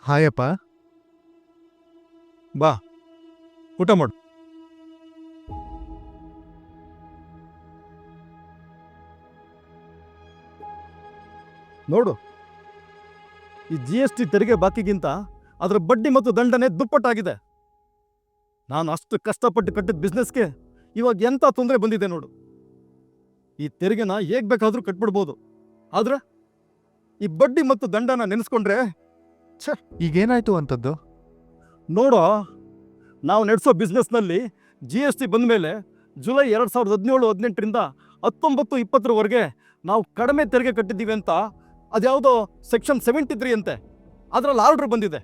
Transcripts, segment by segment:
ಹಾಯಪ್ಪ. ಬಾ, ಊಟ ಮಾಡು. ನೋಡು, ಈ GST ತೆರಿಗೆ ಬಾಕಿಗಿಂತ ಅದರ ಬಡ್ಡಿ ಮತ್ತು ದಂಡನೆ ದುಪ್ಪಟ್ಟಾಗಿದೆ. ನಾನು ಅಷ್ಟು ಕಷ್ಟಪಟ್ಟು ಕಟ್ಟಿದ ಬಿಸ್ನೆಸ್ಗೆ ಇವಾಗ ಎಂಥ ತೊಂದರೆ ಬಂದಿದೆ ನೋಡು. ಈ ತೆರಿಗೆನ ಹೇಗ್ ಬೇಕಾದ್ರೂ ಕಟ್ಬಿಡ್ಬೋದು, ಆದ್ರೆ ಈ ಬಡ್ಡಿ ಮತ್ತು ದಂಡನ ನೆನೆಸ್ಕೊಂಡ್ರೆ ಈಗೇನಾಯ್ತು ಅಂತದ್ದು? ನೋಡೋ, ನಾವು ನಡೆಸೋ ಬಿಸ್ನೆಸ್ನಲ್ಲಿ GST ಬಂದಮೇಲೆ ಜುಲೈ 2017-18ರಿಂದ 19-20ರವರೆಗೆ ನಾವು ಕಡಿಮೆ ತೆರಿಗೆ ಕಟ್ಟಿದ್ದೀವಿ ಅಂತ ಅದ್ಯಾವುದೋ ಸೆಕ್ಷನ್ 73 ಅಂತೆ, ಅದರಲ್ಲಿ ಆರ್ಡರ್ ಬಂದಿದೆ.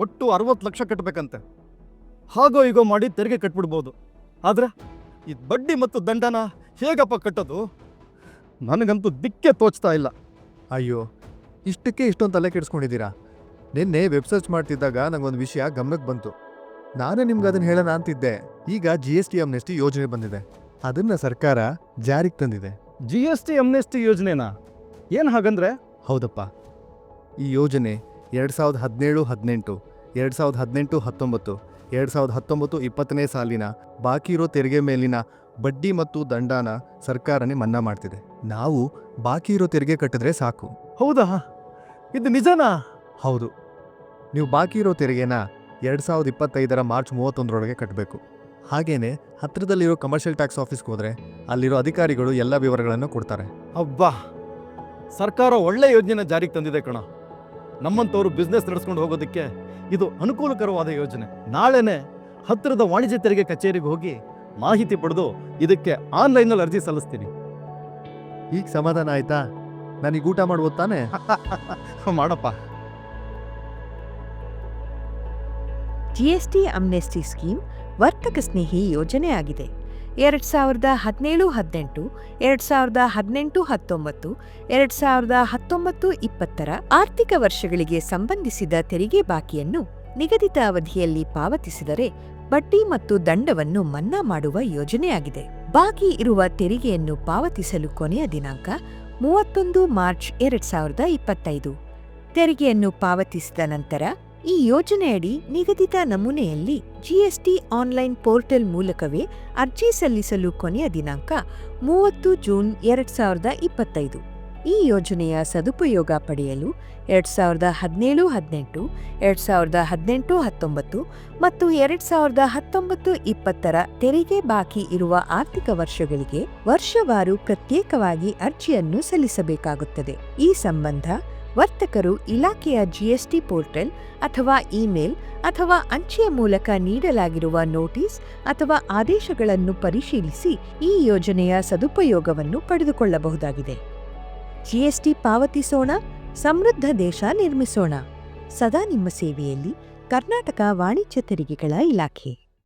ಒಟ್ಟು 60 ಲಕ್ಷ ಕಟ್ಟಬೇಕಂತೆ. ಹಾಗೋ ಹೀಗೋ ಮಾಡಿ ತೆರಿಗೆ ಕಟ್ಬಿಡ್ಬೋದು, ಆದ್ರೆ ಈ ಬಡ್ಡಿ ಮತ್ತು ದಂಡನ ಹೇಗಪ್ಪ ಕಟ್ಟೋದು? ನನಗಂತೂ ದಿಕ್ಕೆ ತೋಚ್ತಾ ಇಲ್ಲ. ಅಯ್ಯೋ, ಇಷ್ಟಕ್ಕೆ ಇಷ್ಟೊಂದು ತಲೆ ಕೆಡಿಸ್ಕೊಂಡಿದ್ದೀರಾ? ನಿನ್ನೆ ವೆಬ್ ಸರ್ಚ್ ಮಾಡ್ತಿದ್ದಾಗ ನಂಗೊಂದು ವಿಷಯ ಗಮನಕ್ಕೆ ಬಂತು. ನಾನೇ ನಿಮ್ಗೆ ಅದನ್ನು ಹೇಳೋಣ ಅಂತಿದ್ದೆ. ಈಗ GST ಅಮ್ನೆಸ್ಟಿ ಯೋಜನೆ ಬಂದಿದೆ, ಅದನ್ನ ಸರ್ಕಾರ ಜಾರಿಗೆ ತಂದಿದೆ. GST ಅಮ್ನೆಸ್ಟಿ ಯೋಜನೆನಾ? ಏನು ಹಾಗಂದ್ರೆ? ಹೌದಪ್ಪ, ಈ ಯೋಜನೆ 2017-18, 2018-19, 2019-20ನೇ ಸಾಲಿನ ಬಾಕಿ ಇರೋ ತೆರಿಗೆ ಮೇಲಿನ ಬಡ್ಡಿ ಮತ್ತು ದಂಡನ ಸರ್ಕಾರನೇ ಮನ್ನಾ ಮಾಡ್ತಿದೆ. ನಾವು ಬಾಕಿ ಇರೋ ತೆರಿಗೆ ಕಟ್ಟಿದ್ರೆ ಸಾಕು. ಹೌದಾ? ಇದು ನಿಜನಾ? ಹೌದು, ನೀವು ಬಾಕಿ ಇರೋ ತೆರಿಗೆನ 2025ರ ಮಾರ್ಚ್ 31ರೊಳಗೆ ಕಟ್ಟಬೇಕು. ಹಾಗೇನೆ ಹತ್ತಿರದಲ್ಲಿರೋ ಕಮರ್ಷಿಯಲ್ ಟ್ಯಾಕ್ಸ್ ಆಫೀಸ್ಗೆ ಹೋದರೆ ಅಲ್ಲಿರೋ ಅಧಿಕಾರಿಗಳು ಎಲ್ಲ ವಿವರಗಳನ್ನು ಕೊಡ್ತಾರೆ. ಅಬ್ಬಾ, ಸರ್ಕಾರ ಒಳ್ಳೆ ಯೋಜನೆ ಜಾರಿಗೆ ತಂದಿದೆ ಕಣ. ನಮ್ಮಂಥವ್ರು ಬಿಸ್ನೆಸ್ ನಡೆಸ್ಕೊಂಡು ಹೋಗೋದಕ್ಕೆ ಇದು ಅನುಕೂಲಕರವಾದ ಯೋಜನೆ. ನಾಳೆನೆ ಹತ್ತಿರದ ವಾಣಿಜ್ಯ ತೆರಿಗೆ ಕಚೇರಿಗೆ ಹೋಗಿ ಮಾಹಿತಿ ಪಡೆದು ಇದಕ್ಕೆ ಆನ್ಲೈನಲ್ಲಿ ಅರ್ಜಿ ಸಲ್ಲಿಸ್ತೀನಿ. ಈಗ ಸಮಾಧಾನ ಆಯ್ತಾ? ನನಗೆ ಊಟ ಮಾಡ್ಬೋದು ತಾನೆ? ಮಾಡಪ್ಪ. GST ಅಮ್ನೆಸ್ಟಿ ಸ್ಕೀಮ್ ವರ್ತಕ ಸ್ನೇಹಿ ಯೋಜನೆಯಾಗಿದೆ. 2017-18, 2018-19, 2019-20ರ ಆರ್ಥಿಕ ವರ್ಷಗಳಿಗೆ ಸಂಬಂಧಿಸಿದ ತೆರಿಗೆ ಬಾಕಿಯನ್ನು ನಿಗದಿತ ಅವಧಿಯಲ್ಲಿ ಪಾವತಿಸಿದರೆ ಬಡ್ಡಿ ಮತ್ತು ದಂಡವನ್ನು ಮನ್ನಾ ಮಾಡುವ ಯೋಜನೆಯಾಗಿದೆ. ಬಾಕಿ ಇರುವ ತೆರಿಗೆಯನ್ನು ಪಾವತಿಸಲು ಕೊನೆಯ ದಿನಾಂಕ 31 ಮಾರ್ಚ್ 2025. ತೆರಿಗೆಯನ್ನು ಪಾವತಿಸಿದ ನಂತರ ಈ ಯೋಜನೆಯಡಿ ನಿಗದಿತ ನಮೂನೆಯಲ್ಲಿ GST ಆನ್ಲೈನ್ ಪೋರ್ಟಲ್ ಮೂಲಕವೇ ಅರ್ಜಿ ಸಲ್ಲಿಸಲು ಕೊನೆಯ ದಿನಾಂಕ 30 ಜೂನ್ 2025. ಈ ಯೋಜನೆಯ ಸದುಪಯೋಗ ಪಡೆಯಲು 2017-18, 2018-19 ಮತ್ತು 2019-20ರ ತೆರಿಗೆ ಬಾಕಿ ಇರುವ ಆರ್ಥಿಕ ವರ್ಷಗಳಿಗೆ ವರ್ಷವಾರು ಪ್ರತ್ಯೇಕವಾಗಿ ಅರ್ಜಿಯನ್ನು ಸಲ್ಲಿಸಬೇಕಾಗುತ್ತದೆ. ಈ ಸಂಬಂಧ ವರ್ತಕರು ಇಲಾಖೆಯ GST ಪೋರ್ಟಲ್ ಅಥವಾ ಇಮೇಲ್ ಅಥವಾ ಅಂಚೆಯ ಮೂಲಕ ನೀಡಲಾಗಿರುವ ನೋಟಿಸ್ ಅಥವಾ ಆದೇಶಗಳನ್ನು ಪರಿಶೀಲಿಸಿ ಈ ಯೋಜನೆಯ ಸದುಪಯೋಗವನ್ನು ಪಡೆದುಕೊಳ್ಳಬಹುದಾಗಿದೆ. GST ಪಾವತಿಸೋಣ, ಸಮೃದ್ಧ ದೇಶ ನಿರ್ಮಿಸೋಣ. ಸದಾ ನಿಮ್ಮ ಸೇವೆಯಲ್ಲಿ ಕರ್ನಾಟಕ ವಾಣಿಜ್ಯ ತೆರಿಗೆಗಳ ಇಲಾಖೆ.